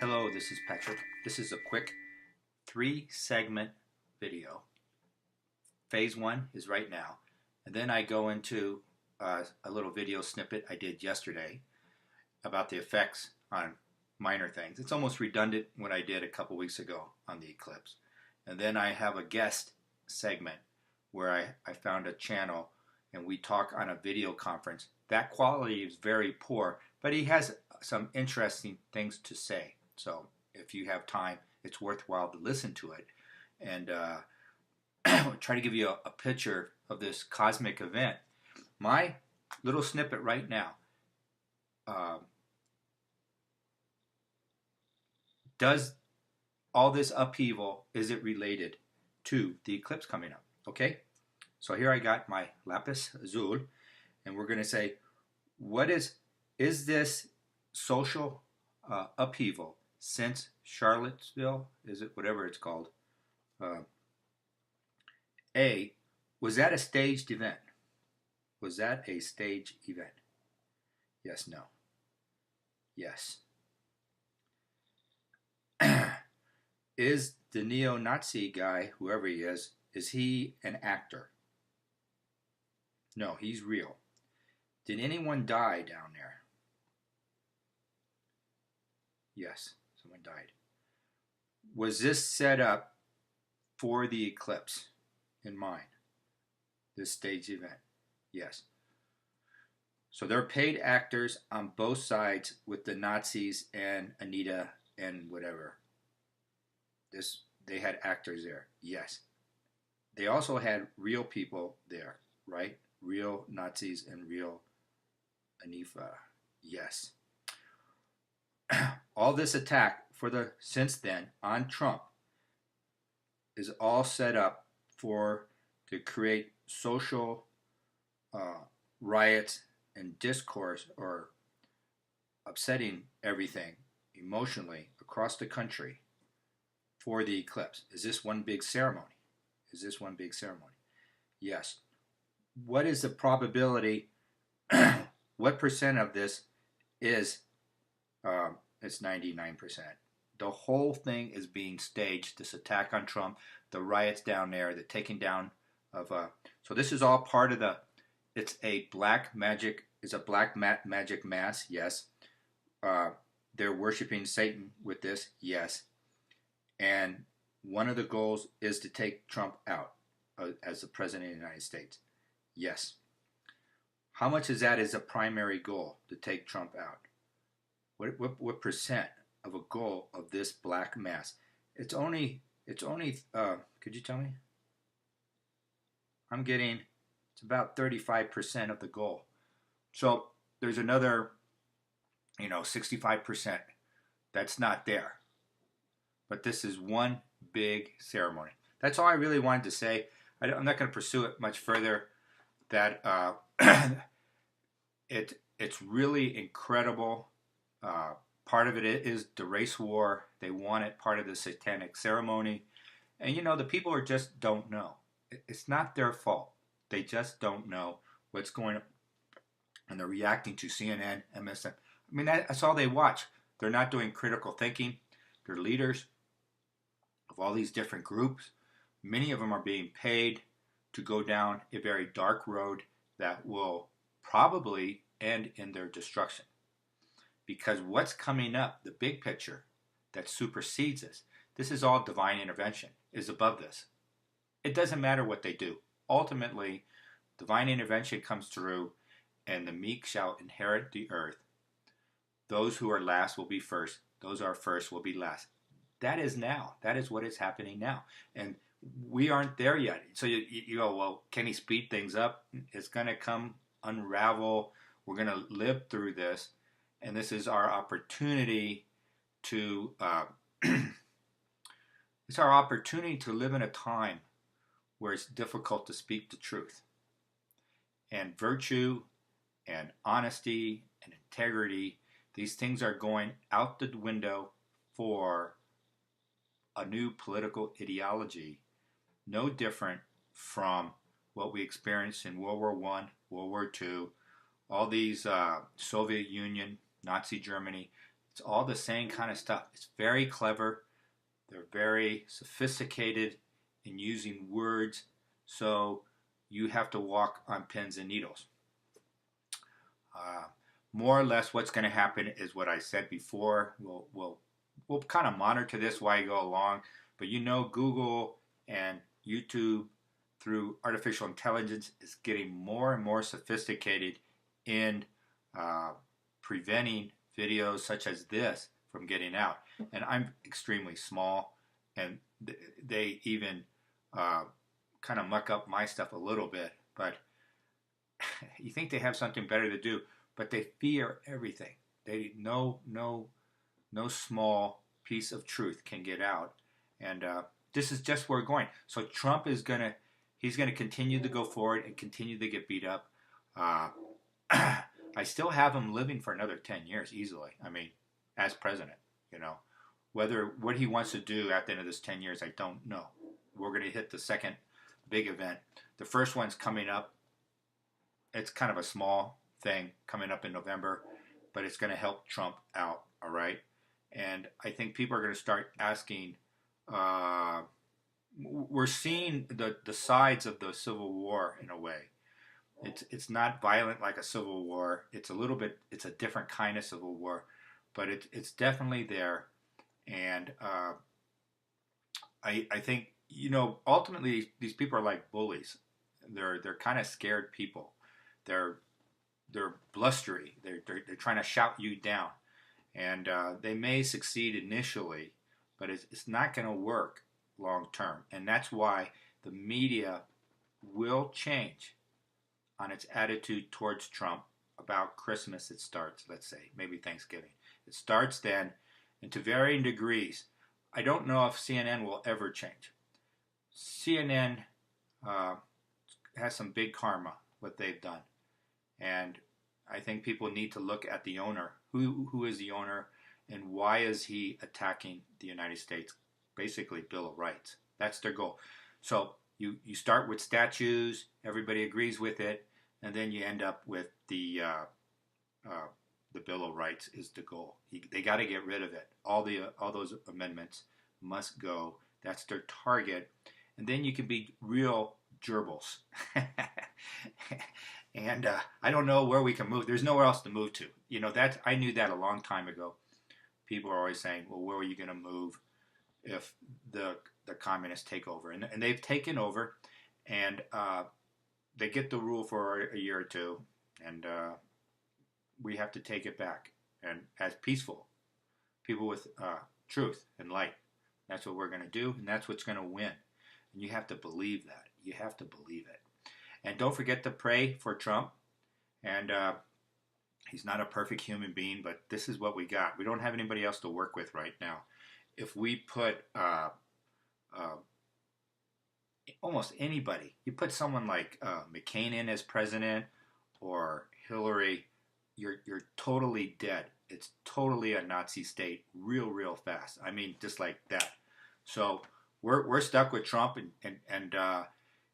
Hello, this is Patrick. This is a quick 3-segment video. Phase 1 is right now, and then I go into a little video snippet I did yesterday about the effects on minor things. It's almost redundant what I did a couple weeks ago on the eclipse. And then I have a guest segment where I found a channel and we talk on a video conference. That quality is very poor, but he has some interesting things to say. So if you have time, it's worthwhile to listen to it. And try to give you a picture of this cosmic event. My little snippet right now. Does all this upheaval, is it related to the eclipse coming up? Okay, so here I got my lapis azul, and we're going to say, what is this social upheaval since Charlottesville? Is it whatever it's called? Was that a staged event? Was that a staged event? Yes, no. Yes. Is the neo-Nazi guy, whoever he is he an actor? No, he's real. Did anyone die down there? Yes, someone died. Was this set up for the eclipse in mind? This staged event? Yes. So they're paid actors on both sides with the Nazis and Anita and whatever. They had actors there. Yes. They also had real people there, right? Real Nazis and real Antifa. Yes. All this attack since then on Trump is all set up to create social riots and discourse, or upsetting everything emotionally across the country for the eclipse. Is this one big ceremony? Is this one big ceremony? Yes. What is the probability? What percent of this is? It's 99%. The whole thing is being staged. This attack on Trump, the riots down there, the taking down of. So this is all part of the. It's a black magic. It's a black magic mass. Yes. They're worshiping Satan with this. Yes. And one of the goals is to take Trump out as the president of the United States. Yes. How much is that as a primary goal, to take Trump out? What percent of a goal of this black mass? It's only could you tell me? It's about 35% of the goal. So there's another 65% that's not there. But this is one big ceremony. That's all I really wanted to say. I'm not going to pursue it much further. That it's really incredible. Part of it is the race war. They want it part of the satanic ceremony. And the people just don't know. It's not their fault. They just don't know what's going on. And they're reacting to CNN, MSN. I mean, that's all they watch. They're not doing critical thinking. They're leaders of all these different groups. Many of them are being paid to go down a very dark road that will probably end in their destruction. Because what's coming up, the big picture that supersedes this is all divine intervention, is above this. It doesn't matter what they do. Ultimately, divine intervention comes through, and the meek shall inherit the earth. Those who are last will be first. Those who are first will be last. That is now. That is what is happening now. And we aren't there yet. So you go, well, can he speed things up? It's going to unravel. We're going to live through this. And this is our opportunity to, it's our opportunity to live in a time where it's difficult to speak the truth. And virtue and honesty and integrity, these things are going out the window for a new political ideology, no different from what we experienced in World War I, World War II, all these Soviet Union, Nazi Germany. It's all the same kind of stuff. It's very clever. They're very sophisticated in using words, so you have to walk on pins and needles. More or less what's going to happen is what I said before. We'll kind of monitor this while you go along, but Google and YouTube through artificial intelligence is getting more and more sophisticated in preventing videos such as this from getting out. And I'm extremely small, and they even kind of muck up my stuff a little bit, but you think they have something better to do, but they fear everything. They no small piece of truth can get out, and this is just where we're going. So Trump is he's gonna continue to go forward and continue to get beat up. I still have him living for another 10 years easily. I mean, as president, what he wants to do at the end of this 10 years, I don't know. We're gonna hit the second big event. The first one's coming up. It's kind of a small thing coming up in November, but it's going to help Trump out, all right? And I think people are going to start asking, we're seeing the sides of the Civil War in a way. It's not violent like a Civil War. It's a different kind of Civil War, but it's definitely there. And I think, ultimately these people are like bullies. They're kind of scared people. They're blustery. They're trying to shout you down, and they may succeed initially, but it's not going to work long term. And that's why the media will change on its attitude towards Trump about Christmas. It starts, let's say, maybe Thanksgiving. It starts then, and to varying degrees. I don't know if CNN will ever change. CNN has some big karma, what they've done. And I think people need to look at the owner. Who is the owner, and why is he attacking the United States? Basically, Bill of Rights. That's their goal. So you start with statues, everybody agrees with it, and then you end up with the Bill of Rights is the goal. They got to get rid of it. All those amendments must go. That's their target. And then you can be real gerbils. And I don't know where we can move. There's nowhere else to move to. I knew that a long time ago. People are always saying, well, where are you going to move if the communists take over? And they've taken over, and they get the rule for a year or two, and we have to take it back. And as peaceful people with truth and light, that's what we're going to do, and that's what's going to win. And you have to believe that. You have to believe it. And don't forget to pray for Trump. And he's not a perfect human being, but this is what we got. We don't have anybody else to work with right now. If we put almost anybody, you put someone like McCain in as president or Hillary, you're totally dead. It's totally a Nazi state, real fast. I mean, just like that. So we're stuck with Trump, and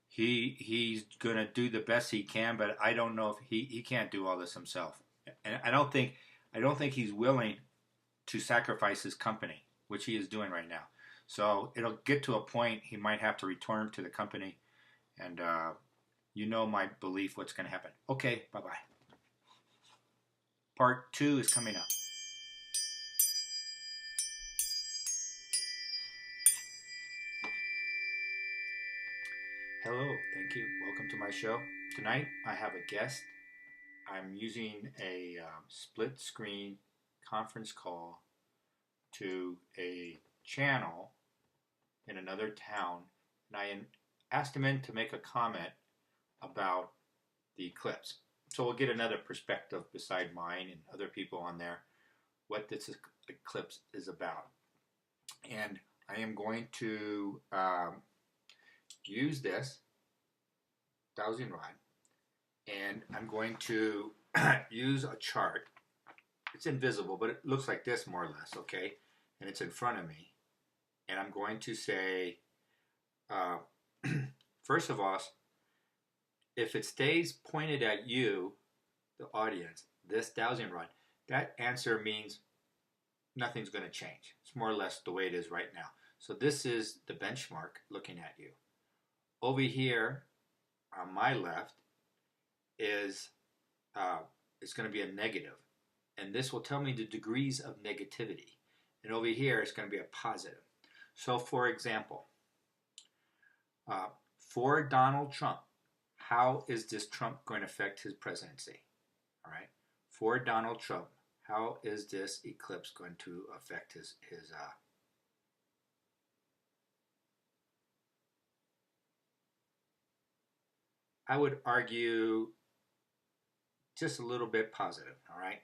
he's gonna do the best he can, but I don't know if he can't do all this himself. And I don't think he's willing to sacrifice his company, which he is doing right now. So it'll get to a point he might have to return to the company, and my belief what's going to happen. Okay, bye-bye. Part 2 is coming up. Hello, thank you. Welcome to my show. Tonight I have a guest. I'm using a split screen conference call to a channel in another town, and I asked him in to make a comment about the eclipse. So we'll get another perspective beside mine and other people on there, what this eclipse is about. And I am going to use this dowsing rod, and I'm going to use a chart. It's invisible, but it looks like this more or less, okay? And it's in front of me. And I'm going to say, first of all, if it stays pointed at you, the audience, this dowsing rod, that answer means nothing's going to change. It's more or less the way it is right now. So this is the benchmark looking at you. Over here on my left is it's going to be a negative, and this will tell me the degrees of negativity. And over here it's going to be a positive. So for example, for Donald Trump, how is this Trump going to affect his presidency? All right. For Donald Trump, how is this eclipse going to affect his I would argue just a little bit positive, all right?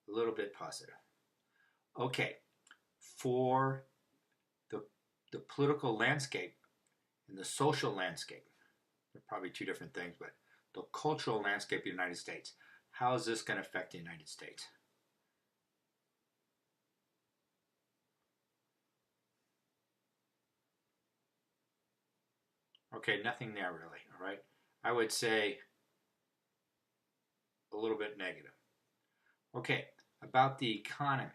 A little bit positive. Okay, for the political landscape and the social landscape, they're probably two different things, but the cultural landscape of the United States, how is this going to affect the United States? Okay, nothing there really, all right? I would say a little bit negative. Okay, about the economy.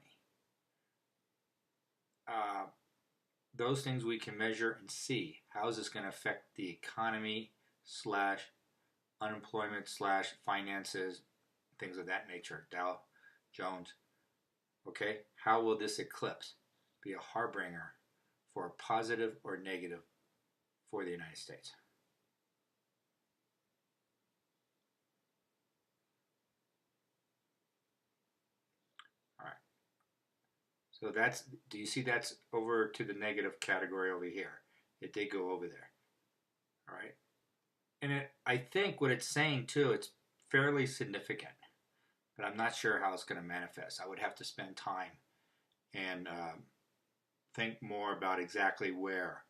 Those things we can measure and see. How is this going to affect the economy slash unemployment slash finances, things of that nature, Dow Jones. Okay, how will this eclipse be a harbinger for a positive or negative for the United States? All right. So that's, do you see that's over to the negative category over here? It did go over there. All right. And I think what it's saying too, it's fairly significant, but I'm not sure how it's going to manifest. I would have to spend time and think more about exactly where.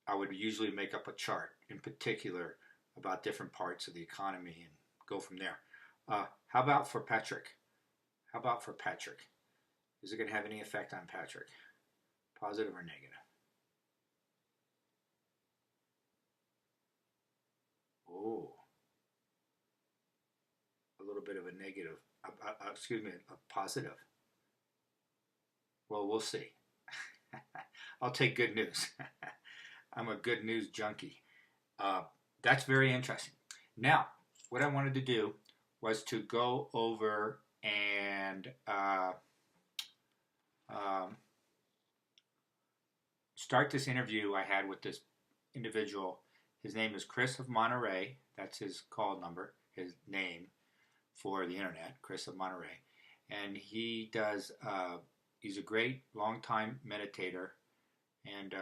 I would usually make up a chart in particular about different parts of the economy and go from there. How about for Patrick? How about for Patrick? Is it going to have any effect on Patrick? Positive or negative? Oh, a little bit of a negative. Excuse me, a positive. Well, we'll see. I'll take good news. I'm a good news junkie. That's very interesting. Now, what I wanted to do was to go over and start this interview I had with this individual. His name is Chris of Monterey. That's his call number, his name for the internet, Chris of Monterey. And he does, he's a great long-time meditator and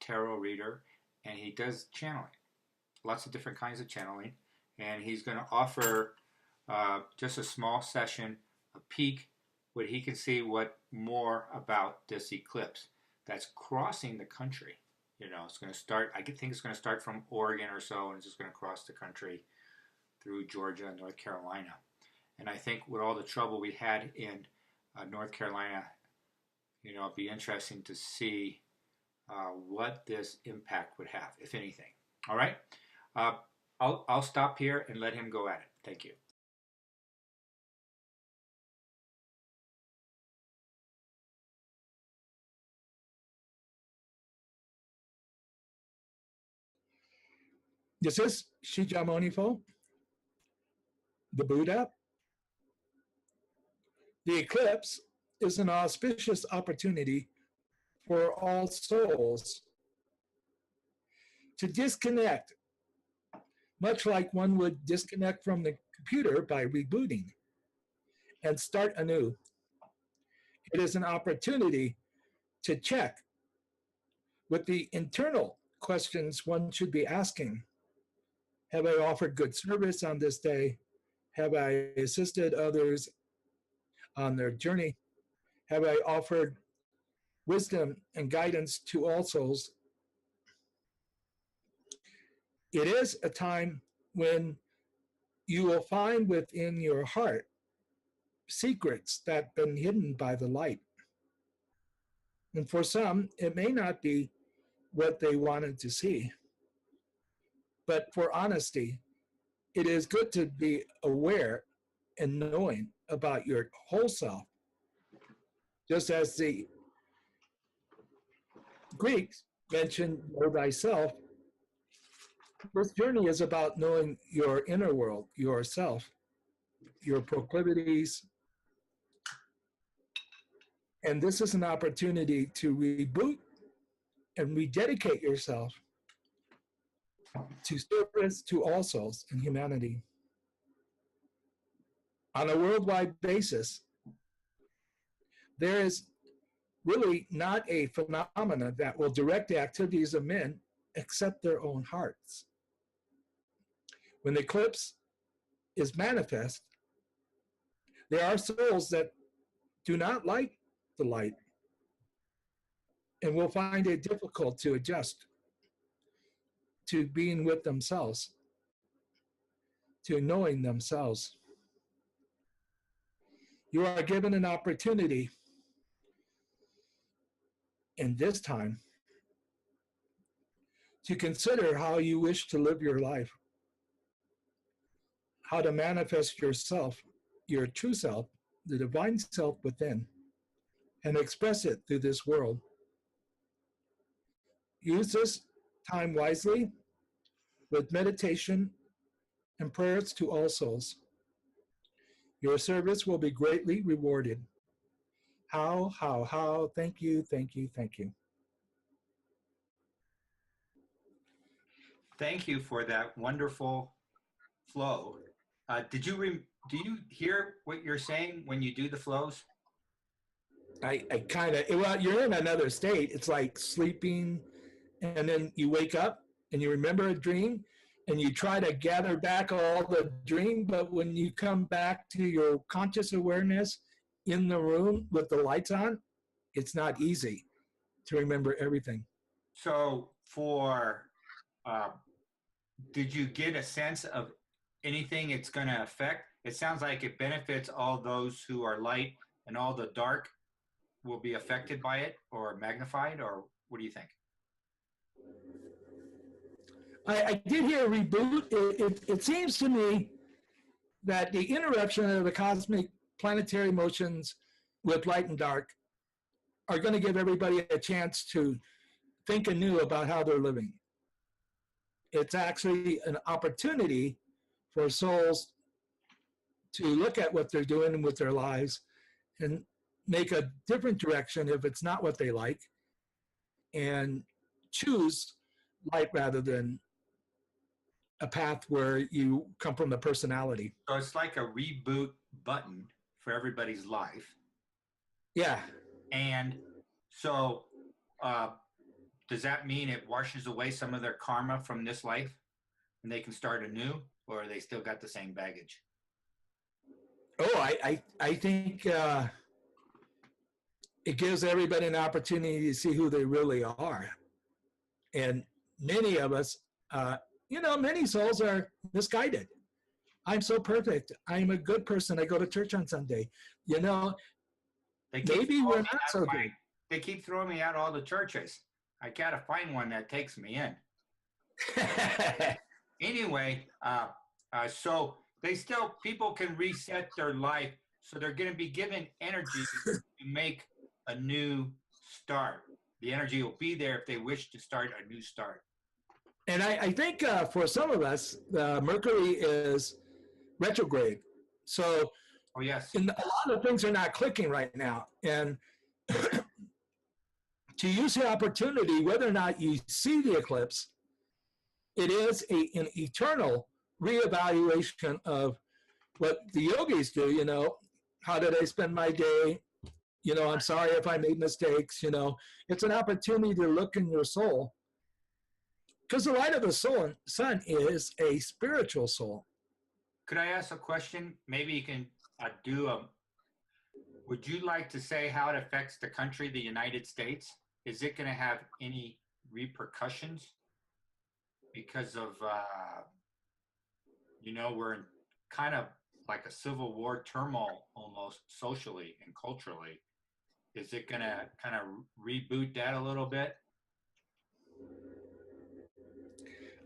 tarot reader, and he does channeling, lots of different kinds of channeling. And he's going to offer just a small session, a peek, what he can see what more about this eclipse that's crossing the country. You know, it's going to start, I think it's going to start from Oregon or so, and it's just going to cross the country through Georgia and North Carolina. And I think with all the trouble we had in North Carolina, you know, it'd be interesting to see what this impact would have, if anything. All right? I'll stop here and let him go at it. Thank you. This is Shijamonifo, the Buddha. The eclipse is an auspicious opportunity for all souls to disconnect, much like one would disconnect from the computer by rebooting and start anew. It is an opportunity to check with the internal questions one should be asking. Have I offered good service on this day? Have I assisted others on their journey? Have I offered wisdom and guidance to all souls? It is a time when you will find within your heart secrets that have been hidden by the light. And for some, it may not be what they wanted to see. But for honesty, it is good to be aware and knowing about your whole self, just as the Greeks mentioned know thyself. This journey is about knowing your inner world, yourself, your proclivities, and this is an opportunity to reboot and rededicate yourself to service to all souls in humanity. On a worldwide basis, there is really not a phenomenon that will direct the activities of men except their own hearts. When the eclipse is manifest, there are souls that do not like the light and will find it difficult to adjust to being with themselves, to knowing themselves. You are given an opportunity in this time to consider how you wish to live your life, how to manifest yourself, your true self, the divine self within, and express it through this world. Use this time wisely with meditation and prayers to all souls. Your service will be greatly rewarded. How, thank you, thank you, thank you. Thank you for that wonderful flow. Do you hear what you're saying when you do the flows? I kind of, well, you're in another state. It's like sleeping, and then you wake up and you remember a dream, and you try to gather back all the dream, but when you come back to your conscious awareness in the room with the lights on, it's not easy to remember everything. So uh, did you get a sense of anything it's going to affect? It sounds like it benefits all those who are light, and all the dark will be affected by it or magnified, or what do you think? I did hear a reboot. It seems to me that the interruption of the cosmic planetary motions with light and dark are going to give everybody a chance to think anew about how they're living. It's actually an opportunity for souls to look at what they're doing with their lives and make a different direction if it's not what they like, and choose light rather than a path where you come from the personality. So it's like a reboot button for everybody's life. Yeah. And so does that mean it washes away some of their karma from this life and they can start anew, or are they still got the same baggage? Oh, I think it gives everybody an opportunity to see who they really are. And many of us, many souls are misguided. I'm so perfect. I'm a good person. I go to church on Sunday. Maybe we're not so good. They keep throwing me out all the churches. I got to find one that takes me in. Anyway, so people can reset their life. So they're going to be given energy to make a new start. The energy will be there if they wish to start a new start. And I think for some of us, Mercury is retrograde. So oh, yes. A lot of things are not clicking right now. And to use the opportunity, whether or not you see the eclipse, it is an eternal reevaluation of what the yogis do. How did I spend my day? I'm sorry if I made mistakes. It's an opportunity to look in your soul, because the light of the sun is a spiritual soul. Could I ask a question? Maybe you can would you like to say how it affects the country, the United States? Is it going to have any repercussions because of, we're in kind of like a civil war turmoil almost socially and culturally. Is it going to kind of reboot that a little bit?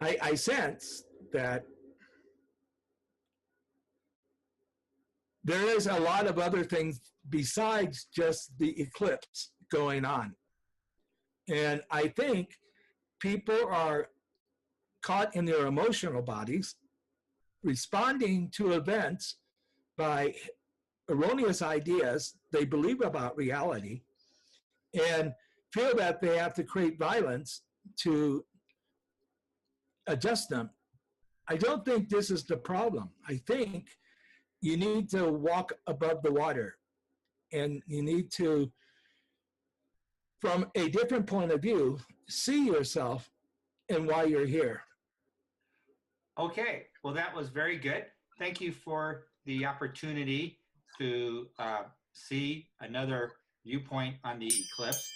I sense that there is a lot of other things besides just the eclipse going on. And I think people are caught in their emotional bodies, responding to events by erroneous ideas they believe about reality, and feel that they have to create violence to adjust them. I don't think this is the problem. I think you need to walk above the water, and you need to, from a different point of view, see yourself and why you're here. Okay, well, that was very good. Thank you for the opportunity to see another viewpoint on the eclipse.